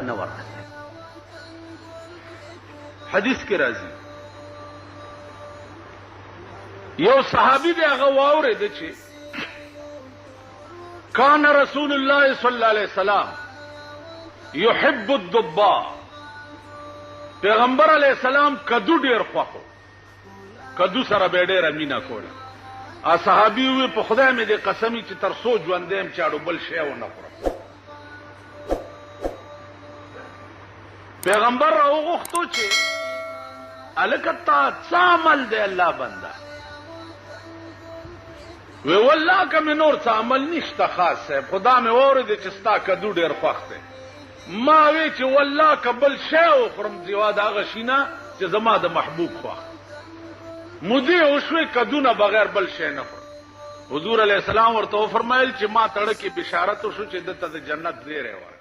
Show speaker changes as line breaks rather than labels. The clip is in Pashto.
نه ورته حدیث کې راځي یو صحابي دی هغه واورېده چې کان رسول الله صلی الله علیه وسلم يحب الضباء پیغمبر علیہ السلام کدو ډیر خوښو کدو سره به ډیره مینا کوله ا صحابي وي په خدای مې دې قسمی چې تر سو ژوندېم چاړو بل شی و نه خورم پیغمبر راوغوښتو چې الکتا عمل دی الله بنده وی والله که مې نور څه عمل نشته خاص صاحب خدا مې واورېدې چې ستا کدو ډېر خوښ دی ما وی چې والله که بل شی وخورم سوا د هغه شي نه چې زما د محبوب خوښ مودې وشوې کدو نه بغیر بل شی نه خورم حضور علیه السلام ورته وفرمایل چې ما تړه کې بشارت وشو چې دته د جنت زیری وایي